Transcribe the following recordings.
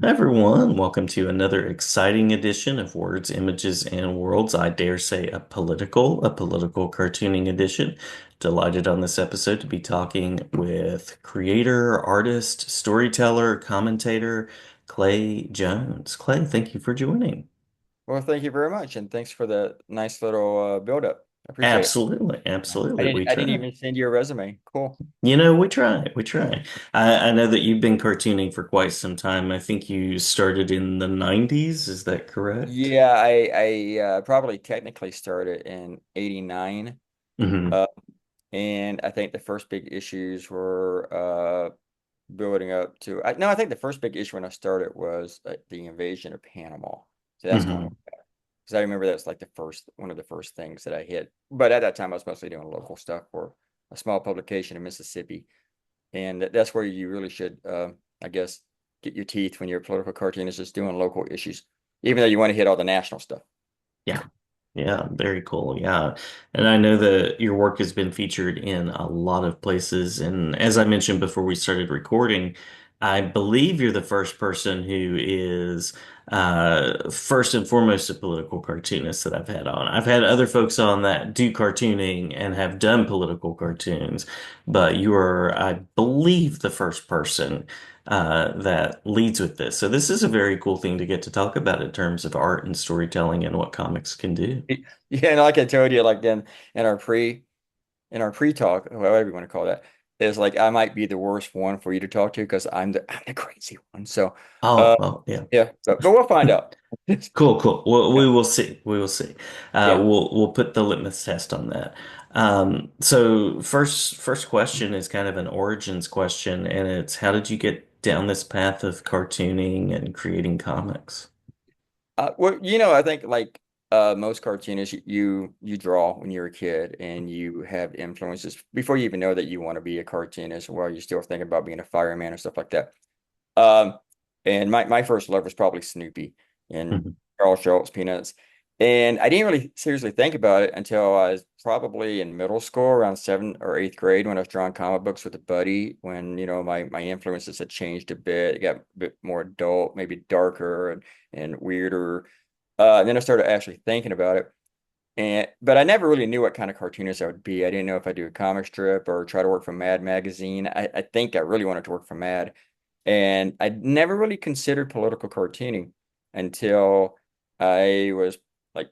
Everyone, welcome to another exciting edition of Words, Images, and Worlds. I dare say a political cartooning edition. Delighted on this episode to be talking with creator, artist, storyteller, commentator, Clay Jones. Clay, thank you for joining. Well, thank you very much, and thanks for the nice little build-up. I appreciate it. Absolutely, Yeah. I absolutely. didn't We I didn't try. even send you a resume. Cool. We try. We try. I know that you've been cartooning for quite some time. I think you started in the 90s. Is that correct? Yeah, I probably technically started in '89. Hmm. Uh, and I think the first big issues were building up to no, I think the first big issue when I started was the invasion of Panama. So that's going Hmm. back. Because I remember that's like the first one of the first things that I hit. But at that time I was mostly doing local stuff for a small publication in Mississippi. And that's where you really should, I guess, get your teeth when you're a political cartoonist, just doing local issues, even though you want to hit all the national stuff. Yeah. Yeah, very cool. Yeah. And I know that your work has been featured in a lot of places. And as I mentioned before we started recording, I believe you're the first person who is first and foremost a political cartoonist that I've had on. I've had other folks on that do cartooning and have done political cartoons, but you are, I believe, the first person that leads with this. So this is a very cool thing to get to talk about in terms of art and storytelling and what comics can do. Yeah, and like I told you, like then in our pre-talk, whatever you want to call that, is like I might be the worst one for you to talk to because I'm the crazy one. So Oh, uh oh, yeah. yeah, but we'll find out. Cool, cool. Well, Yeah. we will see. We will see. Yeah. We'll put the litmus test on that. So first question is kind of an origins question, and it's how did you get down this path of cartooning and creating comics? Well, I think like most cartoonists, you draw when you're a kid, and you have influences before you even know that you want to be a cartoonist, while you're still thinking about being a fireman or stuff like that. Um, and my first love was probably Snoopy and Mhm. Carl Schultz Peanuts, and I didn't really seriously think about it until I was probably in middle school, around seventh or eighth grade, when I was drawing comic books with a buddy. When my influences had changed a bit, it got a bit more adult, maybe darker and weirder. And then I started actually thinking about it. But I never really knew what kind of cartoonist I would be. I didn't know if I'd do a comic strip or try to work for Mad Magazine. I think I really wanted to work for Mad. And I never really considered political cartooning until I was like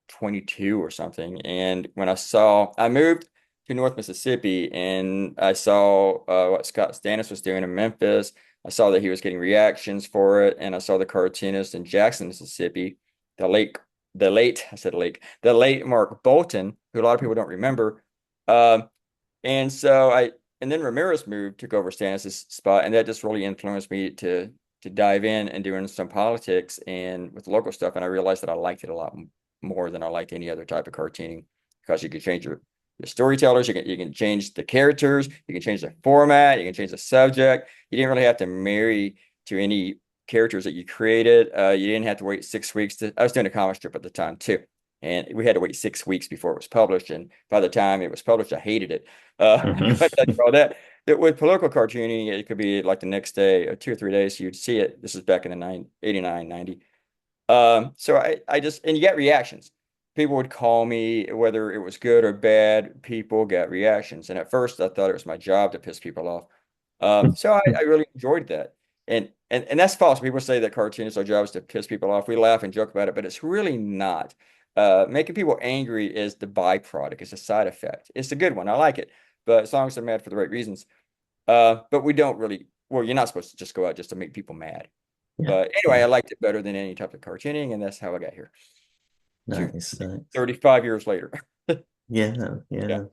22 or something. And when I moved to North Mississippi, and I saw what Scott Stannis was doing in Memphis. I saw that he was getting reactions for it, and I saw the cartoonist in Jackson, Mississippi, the late, I said late, the late Mark Bolton, who a lot of people don't remember. Um, and so and then Ramirez moved, took over Stannis' spot, and that just really influenced me to dive in and doing some politics and with local stuff. And I realized that I liked it a lot more than I liked any other type of cartooning, because you can change your storytellers, you can change the characters, you can change the format, you can change the subject. You didn't really have to marry to any characters that you created. You didn't have to wait 6 weeks to. I was doing a comic strip at the time too, and we had to wait 6 weeks before it was published. And by the time it was published, I hated it. Mhm. But all that. With political cartooning, it could be like the next day or 2 or 3 days. So you'd see it. This is back in the 89, 90. So I just, and you get reactions. People would call me, whether it was good or bad, people get reactions. And at first I thought it was my job to piss people off. So I really enjoyed that. And that's false. People say that cartoonists, our job is to piss people off. We laugh and joke about it, but it's really not. Making people angry is the byproduct, it's a side effect. It's a good one. I like it. But as long as they're mad for the right reasons. But we don't really, well, you're not supposed to just go out just to make people mad. Yeah, But anyway, yeah. I liked it better than any type of cartooning, and that's how I got here. To Nice, nice. 35 years later. Yeah, Yeah. yeah.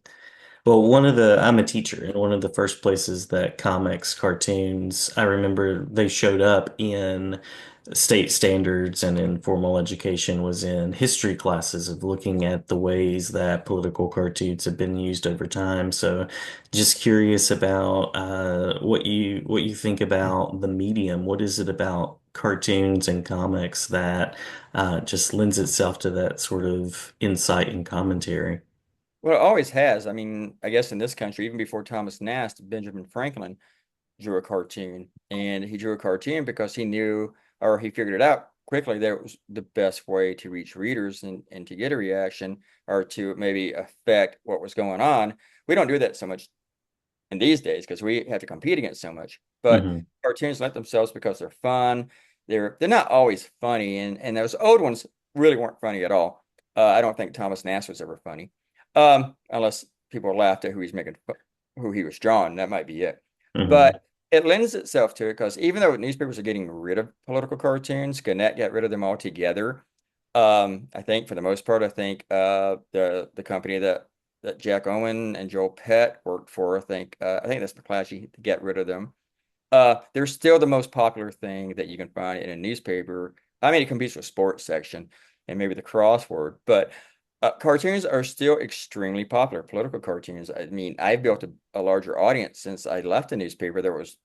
Well, I'm a teacher, and one of the first places that comics, cartoons, I remember they showed up in state standards and in formal education was in history classes of looking at the ways that political cartoons have been used over time. So just curious about what you think about the medium. What is it about cartoons and comics that just lends itself to that sort of insight and commentary? Well, it always has. I mean, I guess in this country, even before Thomas Nast, Benjamin Franklin drew a cartoon. and he drew a cartoon because he knew, or he figured it out quickly, that it was the best way to reach readers and to get a reaction or to maybe affect what was going on. We don't do that so much in these days because we have to compete against so much. But Hmm. cartoons lent themselves because they're fun. They're not always funny, and those old ones really weren't funny at all. I don't think Thomas Nast was ever funny, unless people laughed at who he was drawing. That might be it. Hmm. But it lends itself to it because even though newspapers are getting rid of political cartoons, Gannett got rid of them altogether. I think for the most part, I think the company that Jack Owen and Joel Pett worked for. I think that's McClatchy to get rid of them. They're still the most popular thing that you can find in a newspaper. I mean, it competes with sports section and maybe the crossword, but cartoons are still extremely popular. Political cartoons. I mean, I've built a larger audience since I left the newspaper. There was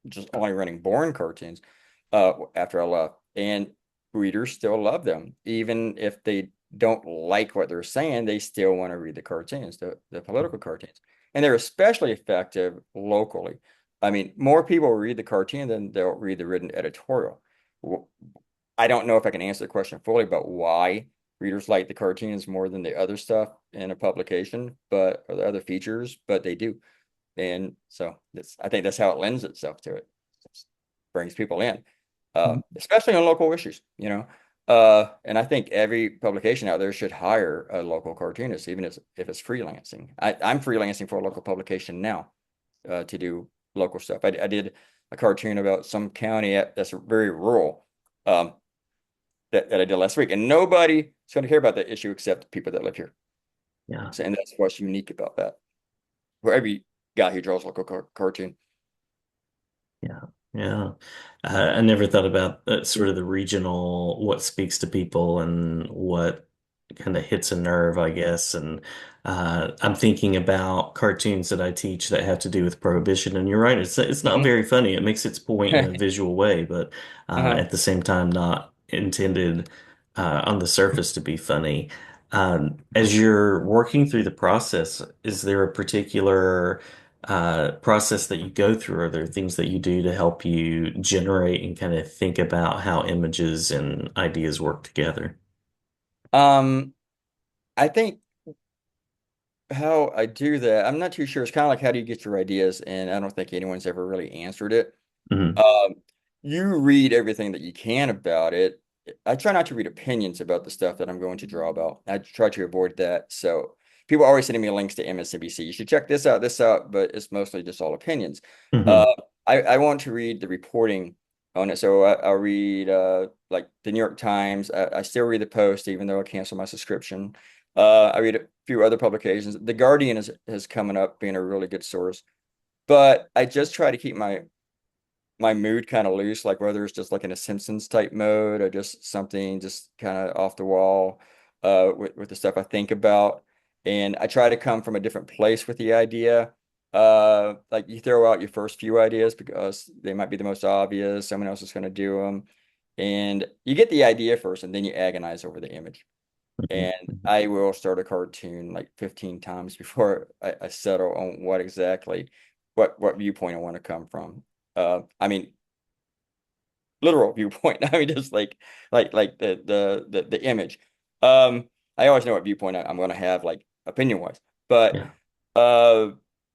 just only running boring cartoons after I left, and readers still love them, even if they don't like what they're saying. They still want to read the cartoons, the political cartoons, and they're especially effective locally. I mean, more people read the cartoon than they'll read the written editorial. I don't know if I can answer the question fully about why readers like the cartoons more than the other stuff in a publication, but or the other features, but they do. And so I think that's how it lends itself to it. Brings people in, especially on local issues, you know. And I think every publication out there should hire a local cartoonist, even if it's freelancing. I'm freelancing for a local publication now to do local stuff. I did a cartoon about some county that's very rural um, that I did last week, and nobody's going to care about that issue except people that live here. Yeah. So, and that's what's unique about that. For every guy who draws local cartoon. Yeah, yeah. I never thought about sort of the regional, what speaks to people and what kind of hits a nerve, I guess. And I'm thinking about cartoons that I teach that have to do with prohibition. And you're right, it's not very funny. It makes its point in a visual way, but Uh-huh. at the same time, not intended on the surface to be funny. As you're working through the process, is there a particular process that you go through? Are there things that you do to help you generate and kind of think about how images and ideas work together? Um, I think how I do that, I'm not too sure. It's kind of like how do you get your ideas? And I don't think anyone's ever really answered it. Hmm. Um, you read everything that you can about it. I try not to read opinions about the stuff that I'm going to draw about. I try to avoid that. So people are always sending me links to MSNBC. You should check this out, but it's mostly just all opinions. Uh, Hmm. I want to read the reporting on it. So I'll read like the New York Times. I still read the Post, even though I canceled my subscription. I read a few other publications. The Guardian has coming up being a really good source, but I just try to keep my mood kind of loose, like whether it's just like in a Simpsons type mode or just something just kind of off the wall with the stuff I think about. And I try to come from a different place with the idea. Like you throw out your first few ideas because they might be the most obvious, someone else is going to do them. And you get the idea first and then you agonize over the image. And I will start a cartoon like 15 times before I settle on what viewpoint I want to come from. I mean, literal viewpoint. I mean, just like the image. I always know what viewpoint I'm going to have, like opinion wise, but Yeah. uh,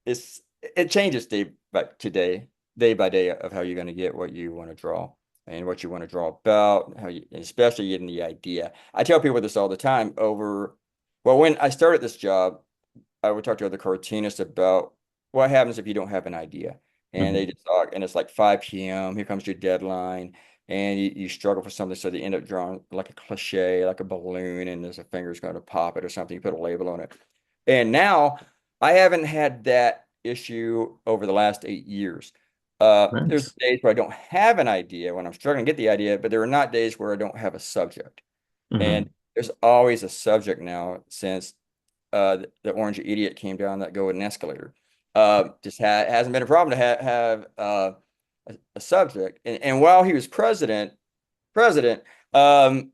it changes day by day of how you're going to get what you want to draw and what you want to draw about, how you, especially getting the idea. I tell people this all the time well, when I started this job, I would talk to other cartoonists about what happens if you don't have an idea. And they Hmm. just talk, and it's like 5 p.m. Here comes your deadline, and you struggle for something, so they end up drawing like a cliche, like a balloon, and there's a finger's going to pop it or something. You put a label on it. And now I haven't had that issue over the last 8 years. There's Nice. days where I don't have an idea when I'm struggling to get the idea, but there are not days where I don't have a subject. And Hmm. there's always a subject now since the orange idiot came down that golden escalator. Just hasn't been a problem to have a subject. And while he was president, um,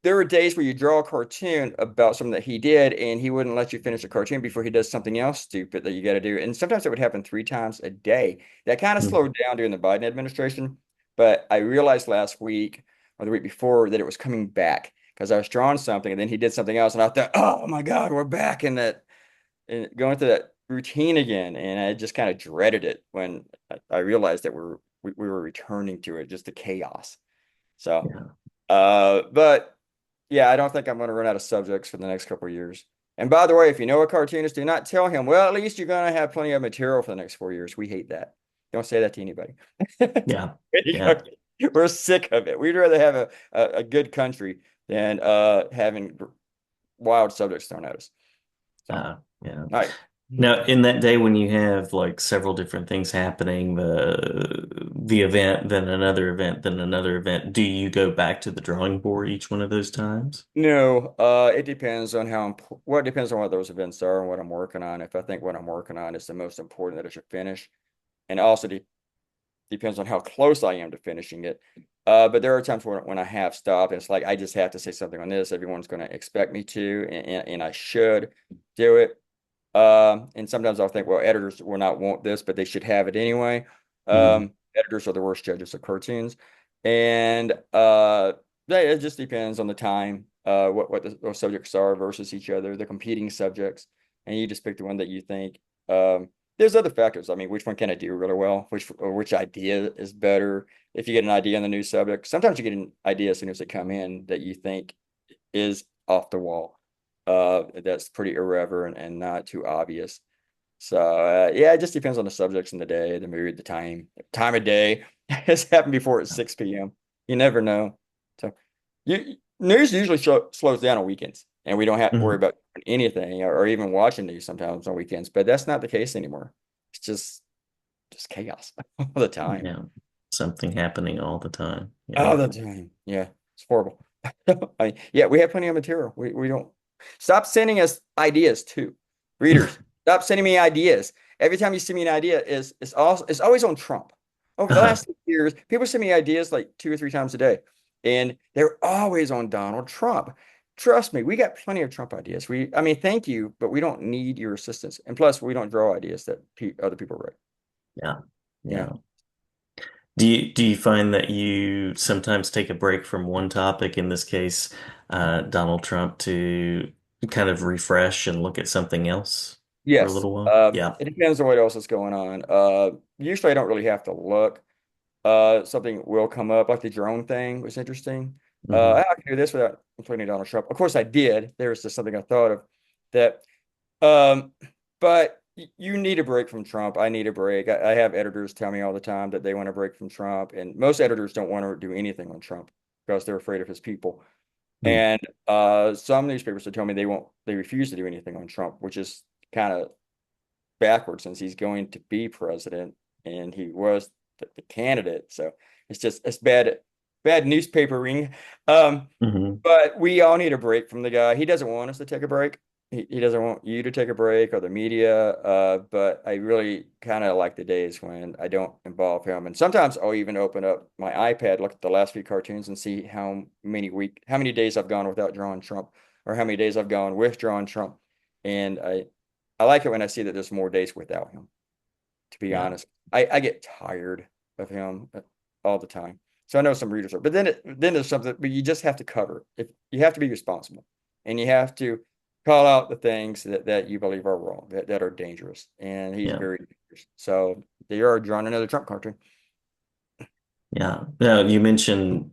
there were days where you draw a cartoon about something that he did, and he wouldn't let you finish a cartoon before he does something else stupid that you got to do. And sometimes it would happen 3 times a day. That kind of Mm. slowed down during the Biden administration. But I realized last week or the week before that it was coming back because I was drawing something and then he did something else. And I thought, oh my God, we're back in that and going through that routine again. And I just kind of dreaded it when I realized that we were returning to it, just the chaos. So, Yeah. but yeah, I don't think I'm going to run out of subjects for the next couple of years. And by the way, if you know a cartoonist, do not tell him, well, at least you're going to have plenty of material for the next 4 years. We hate that. Don't say that to anybody. Yeah. Yeah. We're sick of it. We'd rather have a good country than having wild subjects thrown at us. So, all Yeah. right. Now, in that day when you have like several different things happening, the event, then another event, then another event, do you go back to the drawing board each one of those times? No, it depends on well, it depends on what those events are and what I'm working on. If I think what I'm working on is the most important that I should finish, and also depends on how close I am to finishing it. But there are times when I have stopped, and it's like I just have to say something on this. Everyone's going to expect me to, and I should do it. And sometimes I'll think, well, editors will not want this, but they should have it anyway. Hmm. Editors are the worst judges of cartoons, and it just depends on the time, what those subjects are versus each other, the competing subjects, and you just pick the one that you think. There's other factors. I mean, which one can I do really well? Which idea is better? If you get an idea on the new subject, sometimes you get an idea as soon as they come in that you think is off the wall. That's pretty irreverent and not too obvious. So yeah, it just depends on the subjects and the day, the mood, the time of day. It's happened before at 6 p.m. You never know. So news usually slows down on weekends, and we don't have to worry Hmm. about anything or even watching news sometimes on weekends. But that's not the case anymore. It's just chaos all the time. Yeah. Something happening all the time. Yeah. All the time. Yeah, it's horrible. Yeah, we have plenty of material. We don't stop sending us ideas too. Readers, stop sending me ideas. Every time you send me an idea, it's always on Trump. Over the Uh, last 6 years, people send me ideas like 2 or 3 times a day, and they're always on Donald Trump. Trust me, we got plenty of Trump ideas. I mean, thank you, but we don't need your assistance. And plus, we don't draw ideas that pe other people write. yeah. Yeah. Yeah. Do you find that you sometimes take a break from one topic, in this case, Donald Trump, to kind of refresh and look at something else for a Yes. little while? Yeah. It depends on what else is going on. Usually I don't really have to look. Something will come up, like the drone thing was interesting. Hmm. I can do this without including Donald Trump. Of course I did. There was just something I thought of that. Um, but you need a break from Trump. I need a break. I have editors tell me all the time that they want a break from Trump, and most editors don't want to do anything on Trump because they're afraid of his people. And some newspapers have told me they refuse to do anything on Trump, which is kind of backwards since he's going to be president and he was the candidate. So it's bad newspapering. Um, Hmm. but we all need a break from the guy. He doesn't want us to take a break. He doesn't want you to take a break or the media. But I really kind of like the days when I don't involve him. And sometimes I'll even open up my iPad, look at the last few cartoons and see how many days I've gone without drawing Trump or how many days I've gone with drawing Trump. And I like it when I see that there's more days without him, to be Yeah. honest. I get tired of him all the time. So I know some readers are, but then there's something, but you just have to cover. If you have to be responsible and you have to call out the things that you believe are wrong, that are dangerous. And he's Yeah. very dangerous. So they are drawing another Trump cartoon. Yeah. Now, you mentioned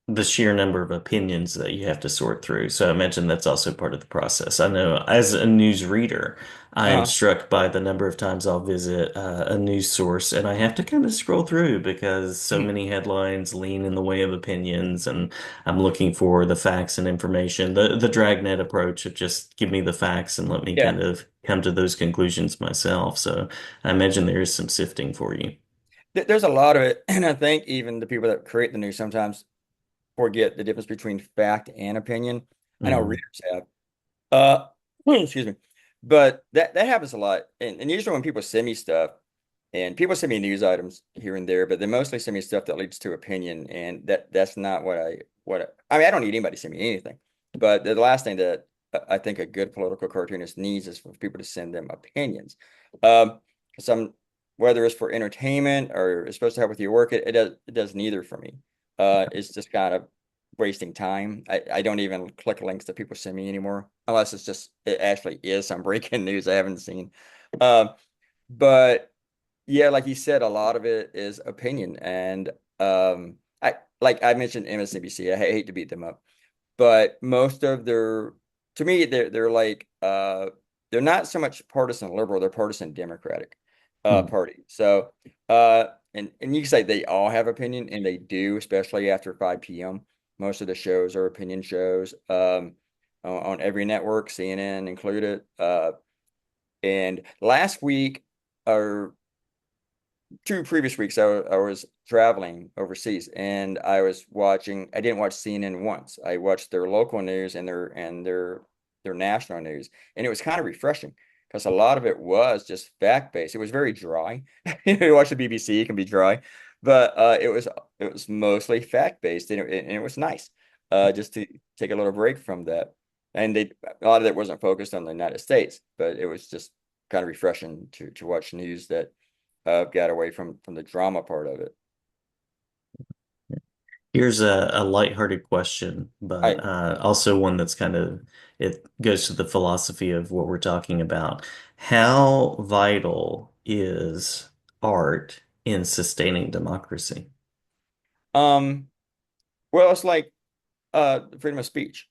the sheer number of opinions that you have to sort through. So I imagine that's also part of the process. I know as a news reader, I am Uh-huh. struck by the number of times I'll visit a news source and I have to kind of scroll through because so Mhm. many headlines lean in the way of opinions and I'm looking for the facts and information. The dragnet approach of just give me the facts and let me Yeah. kind of come to those conclusions myself. So I imagine there is some sifting for you. There's a lot of it. And I think even the people that create the news sometimes forget the difference between fact and opinion. I know Hmm. readers have. Uh, excuse me. But that happens a lot. And usually when people send me stuff, And people send me news items here and there, but they mostly send me stuff that leads to opinion, and that's not I mean, I don't need anybody to send me anything. But the last thing that I think a good political cartoonist needs is for people to send them opinions. Some whether it's for entertainment or it's supposed to help with your work, it does neither for me. It's just kind of wasting time. I don't even click links that people send me anymore, unless it actually is some breaking news I haven't seen. Um, but yeah, like you said, a lot of it is opinion. And I like I mentioned MSNBC. I hate to beat them up, but most of their to me they're like they're not so much partisan liberal, they're partisan Democratic Mm. party. So and you can say they all have opinion, and they do, especially after 5 p.m. Most of the shows are opinion shows on every network, CNN included. And last week, or 2 previous weeks, I was traveling overseas, and I didn't watch CNN once. I watched their local news and their national news, and it was kind of refreshing because a lot of it was just fact-based. It was very dry. You watch the BBC, it can be dry, but it was mostly fact-based, and it was nice just to take a little break from that. And a lot of it wasn't focused on the United States, but it was just kind of refreshing to watch news that got away from the drama part of it. Here's a lighthearted question, I but also one that's kind of it goes to the philosophy of what we're talking about. How vital is art in sustaining democracy? um well, it's like freedom of speech.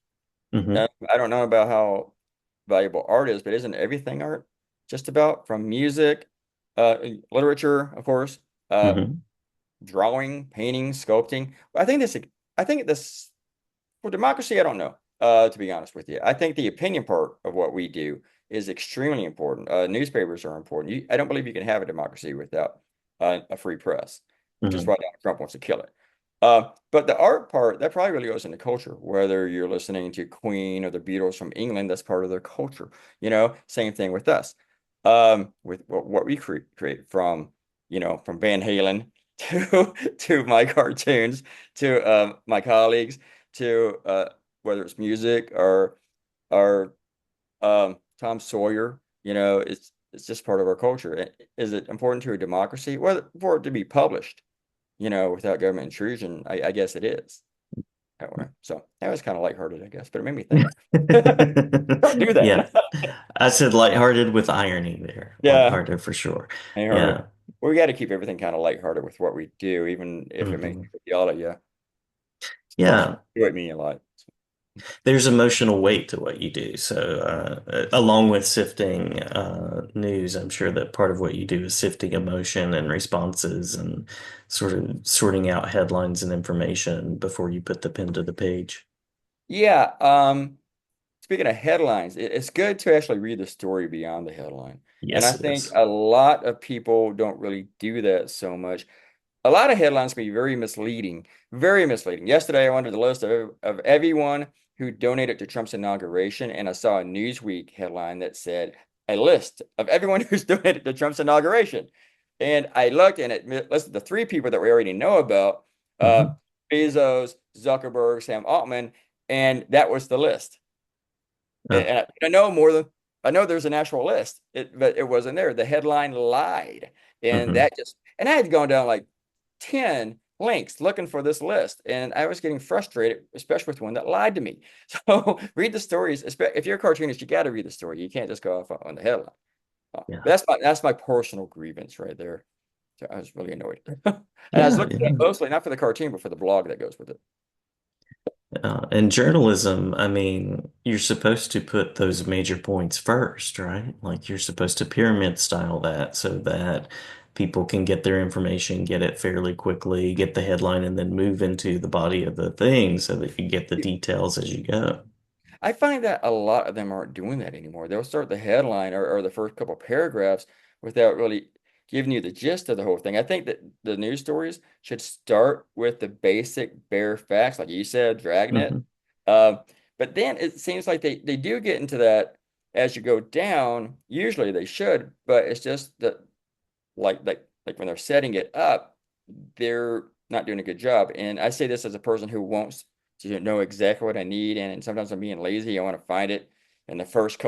Hmm. I don't know about how valuable art is, but isn't everything art? Just about, from music, uh literature, of course, uh Hmm. drawing, painting, sculpting. I think this for democracy, I don't know, to be honest with you. I think the opinion part of what we do is extremely important. Newspapers are important. I don't believe you can have a democracy without a free press, which is Hmm. why Donald Trump wants to kill it. But the art part, that probably really goes into culture. Whether you're listening to Queen or the Beatles from England, that's part of their culture. Same thing with us. With what we create from Van Halen to my cartoons to my colleagues to whether it's music or Tom Sawyer, it's just part of our culture. Is it important to a democracy? Well, for it to be published, without government intrusion, I guess it is that way. So that was kind of lighthearted, I guess, but it made me think. Don't do Yeah, that. I said lighthearted with irony there. Yeah, Lighthearted for sure. lighthearted. Yeah. We got to keep everything kind of lighthearted with what we do, even if it makes Hmm. people yell at you. Plus, Yeah. you do it me a lot. There's emotional weight to what you do. So, along with sifting news, I'm sure that part of what you do is sifting emotion and responses and sort of sorting out headlines and information before you put the pen to the page. Yeah. Speaking of headlines, it's good to actually read the story beyond the headline. And I Yes, it think is. a lot of people don't really do that so much. A lot of headlines can be very misleading, very misleading. Yesterday, I went to the list of everyone who donated to Trump's inauguration, and I saw a Newsweek headline that said a list of everyone who's donated to Trump's inauguration. And I looked, and it listed the three people that we already know about, uh, Hmm. Bezos, Zuckerberg, Sam Altman, and that was the list. Uh, And I know there's an actual list, but it wasn't there. The headline lied, and hmm. I had gone down like 10 links looking for this list, and I was getting frustrated, especially with one that lied to me. So read the stories. If you're a cartoonist, you got to read the story. You can't just go off on the headline. But Yeah. that's my personal grievance right there. So I was really annoyed, and I was Yeah. looking at it Yeah. mostly not for the cartoon, but for the blog that goes with it. And journalism, I mean, you're supposed to put those major points first, right? Like you're supposed to pyramid style that so that people can get their information, get it fairly quickly, get the headline, and then move into the body of the thing so that you get the details as you go. I find that a lot of them aren't doing that anymore. They'll start the headline or the first couple paragraphs without really giving you the gist of the whole thing. I think that the news stories should start with the basic bare facts, like you said, Dragnet. Hmm. Um, but then it seems like they do get into that as you go down. Usually they should, but it's just that like like when they're setting it up, they're not doing a good job. And I say this as a person who wants to know exactly what I need, and sometimes I'm being lazy. I want to find it in the first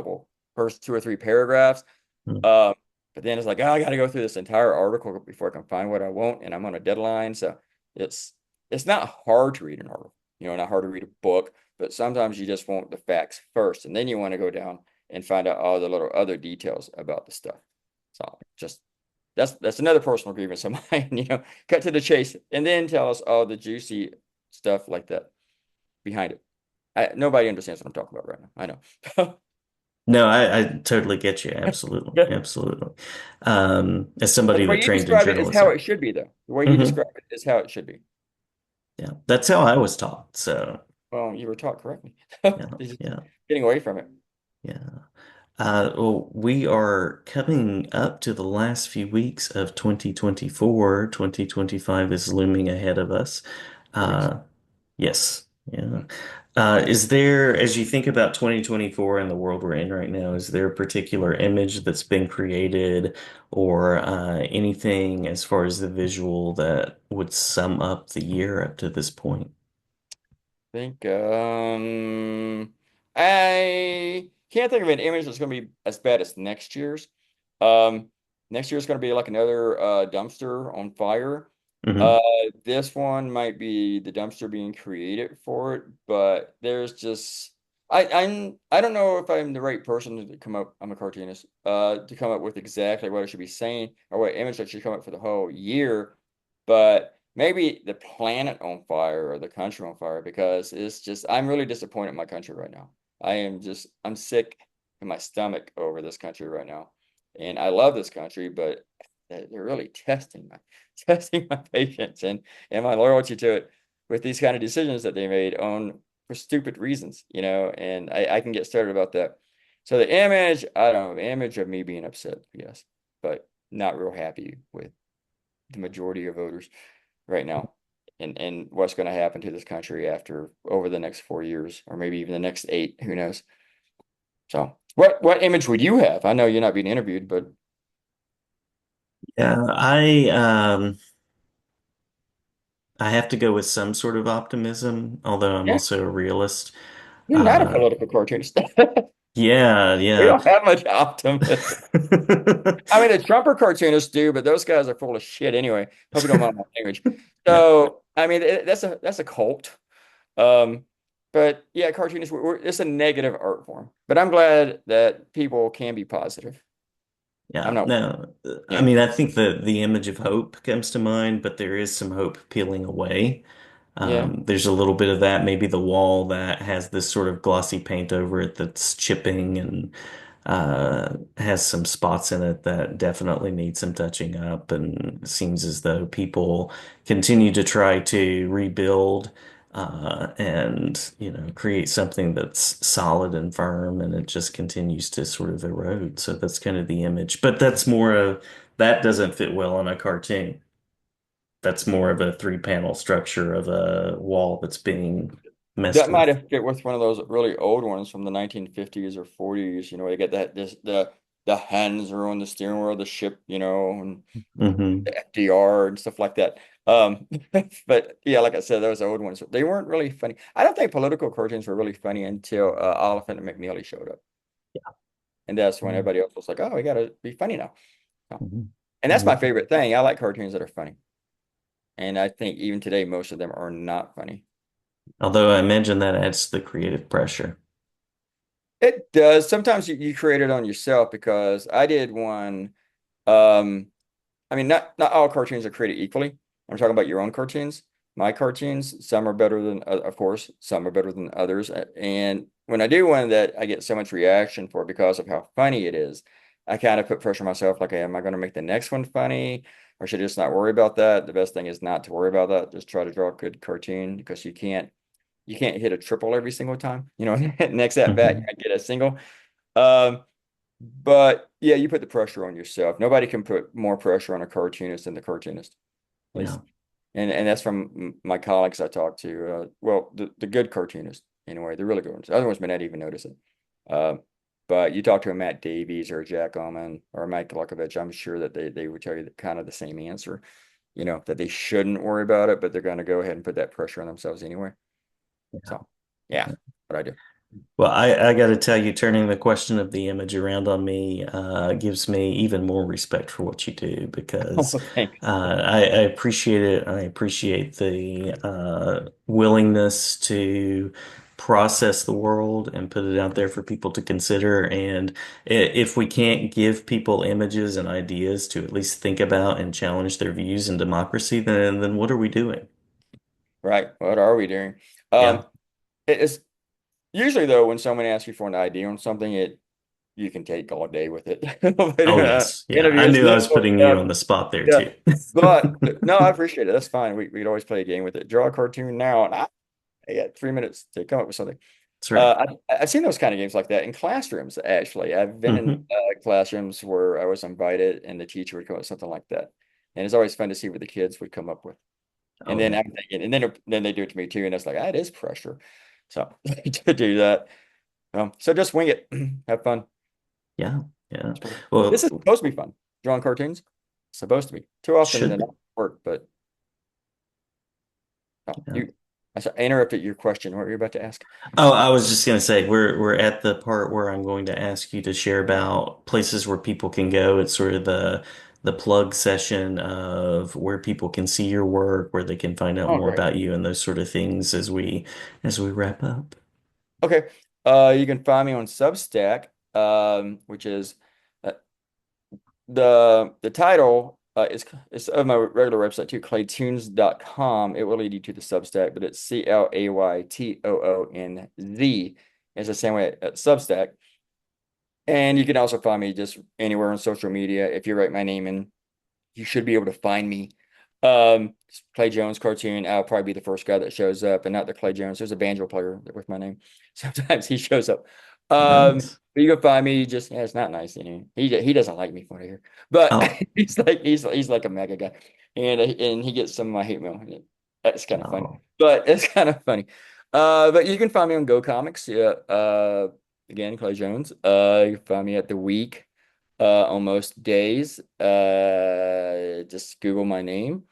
two or three paragraphs. Mm. Um, but then it's like, oh, I got to go through this entire article before I can find what I want, and I'm on a deadline. So it's it's not hard to read an article, not hard to read a book, but sometimes you just want the facts first, and then you want to go down and find out all the little other details about the stuff. So just that's another personal grievance of mine, cut to the chase and then tell us all the juicy stuff like that behind it. Nobody understands what I'm talking about right now. I know. No, I totally get you. Absolutely. Absolutely. As But somebody the way that you trained in describe it is how journalism. it should be, though. The way you Hmm. describe it is how it should be. Yeah, that's how I was taught. So, Well, you were taught correctly. yeah, You're just yeah, getting away from it. yeah. Well, we are coming up to the last few weeks of 2024. 2025 is looming ahead of us. Are we? Uh, yes. Yeah. Mm. Is there, as you think about 2024 and the world we're in right now, is there a particular image that's been created or anything as far as the visual that would sum up the year up to this point? Think I can't think of an image that's going to be as bad as next year's. Um, Next year's going to be like another dumpster on fire. Hmm. Uh, this one might be the dumpster being created for it, but there's just I don't know if I'm the right person to come up. I'm a cartoonist. To come up with exactly what I should be saying or what image I should come up for the whole year, but maybe the planet on fire or the country on fire because it's just I'm really disappointed in my country right now. I'm sick in my stomach over this country right now. And I love this country, but they're really testing my testing my patience and my loyalty to it with these kind of decisions that they made on for stupid reasons, and I can get started about that. So the image, I don't know, the image of me being upset, yes, but not real happy with the majority of voters right now and what's going to happen to this country after over the next 4 years or maybe even the next eight, who knows. So what image would you have? I know you're not being interviewed, but Yeah, I have to go with some sort of optimism, although I'm yeah, also a realist. you're not a Uh, political cartoonist. yeah, We yeah. don't have much optimism. I mean, the Trumper cartoonists do, but those guys are full of shit anyway. Hope you don't mind my language. Yeah. So, I mean, that's a cult. Um, but yeah, cartoonists, it's a negative art form. But I'm glad that people can be positive. I'm Yeah, not, no, I yeah, mean, I think the image of hope comes to mind, but there is some hope peeling away. yeah. There's a little bit of that, maybe the wall that has this sort of glossy paint over it that's chipping and has some spots in it that definitely need some touching up, and it seems as though people continue to try to rebuild and create something that's solid and firm, and it just continues to sort of erode. So that's kind of the image, but that's more of that doesn't fit well on a cartoon. That's more of a three-panel structure of a wall that's being messed That might with. have fit with one of those really old ones from the 1950s or 40s. They get the hands are on the steering wheel of the ship, and Hmm. FDR and stuff like that. But yeah, like I said, those old ones, they weren't really funny. I don't think political cartoons were really funny until Oliphant and McNeely showed up. And that's when everybody else was like, oh, we got to be funny now. So, and that's my Hmm. favorite thing. I like cartoons that are funny. And I think even today, most of them are not funny. Although I imagine that adds to the creative pressure. It does. Sometimes you create it on yourself because I did one. Um, I mean, not all cartoons are created equally. I'm talking about your own cartoons. My cartoons, some are better than, of course, some are better than others. And when I do one that I get so much reaction for because of how funny it is, I kind of put pressure on myself, like, hey, am I going to make the next one funny, or should I just not worry about that? The best thing is not to worry about that. Just try to draw a good cartoon because you can't hit a triple every single time. Next at bat, you Hmm. might get a single. Um, but yeah, you put the pressure on yourself. Nobody can put more pressure on a cartoonist than the cartoonist. At Yeah. least, and that's from my colleagues I talked to. Well, the good cartoonists anyway, the really good ones. The other ones may not even notice it. But you talk to a Matt Davies or a Jack Oman or a Mike Gluckovich, I'm sure that they would tell you kind of the same answer, that they shouldn't worry about it, but they're going to go ahead and put that pressure on themselves anyway. So, yeah, what I do. Well, I got to tell you, turning the question of the image around on me gives me even more respect for what you do because Oh, thanks. I appreciate it. I appreciate the willingness to process the world and put it out there for people to consider. And if we can't give people images and ideas to at least think about and challenge their views in democracy, then what are we doing? Right. What are we doing? Yeah. Um, it's usually though when someone asks you for an idea on something, it you can take all day with it. But, Oh, yes. Yeah. I interviews, knew I this was book putting you stuff, on the spot there yeah. too. But no, I appreciate it. That's fine. We'd always play a game with it. Draw a cartoon now, and I got 3 minutes to come up with something. That's right. I've seen those kind of games like that in classrooms, actually. I've been in Hmm. classrooms where I was invited and the teacher would come up with something like that. And it's always fun to see what the kids would come up with. And Oh then yeah. I'm thinking, and then they do it to me too. And it's like, it is pressure. So to do that. So just wing it. Have fun. Yeah. Yeah. This Well, is supposed to be fun. Drawing cartoons. Supposed to be. Too often should than be. not work, but Yeah. I interrupted your question. What were you about to ask? Oh, I was just gonna say we're at the part where I'm going to ask you to share about places where people can go. It's sort of the plug session of where people can see your work, where they can find out Oh, more great. about you and those sort of things as we wrap up. Okay. You can find me on Substack, which is uh, the title is of my regular website too, claytoons.com. It will lead you to the Substack, but it's ClayToonz. It's the same way at Substack. And you can also find me just anywhere on social media. If you write my name in, you should be able to find me. Clay Jones cartoon. I'll probably be the first guy that shows up, and not the Clay Jones. There's a banjo player with my name. Sometimes he shows up. Nice. But you can find me. Just it's not nice, He doesn't like me for here, but Oh, he's like a mega guy, and he gets some of my hate mail. That's kind of funny, oh, but it's kind of funny. But you can find me on Go Comics. Yeah. Again, Clay Jones. You can find me at the Week on most days. Just Google my name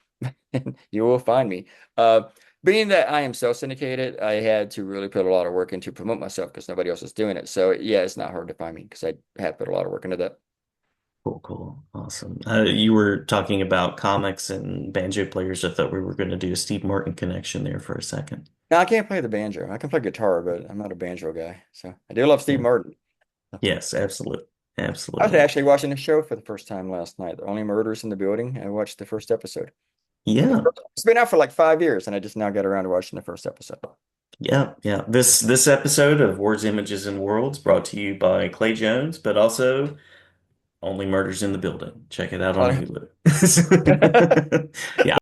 and you will find me. Uh, Being that I am self-syndicated, I had to really put a lot of work into promote myself because nobody else is doing it. So yeah, it's not hard to find me because I have put a lot of work into that. cool, cool, awesome. You were talking about comics and banjo players. I thought we were going to do a Steve Martin connection there for a second. Now I can't play the banjo. I can play guitar, but I'm not a banjo guy. So I do love Steve Yeah. Martin. Yes, absolutely, I was absolutely. actually watching the show for the first time last night. The Only Murders in the Building. I watched the first episode. Yeah, It's been out for like 5 years, and I just now got around to watching the first episode. yeah, yeah. This episode of Words, Images, and Worlds brought to you by Clay Jones, but also Only Murders in the Building. Check it out on Hulu. Yeah.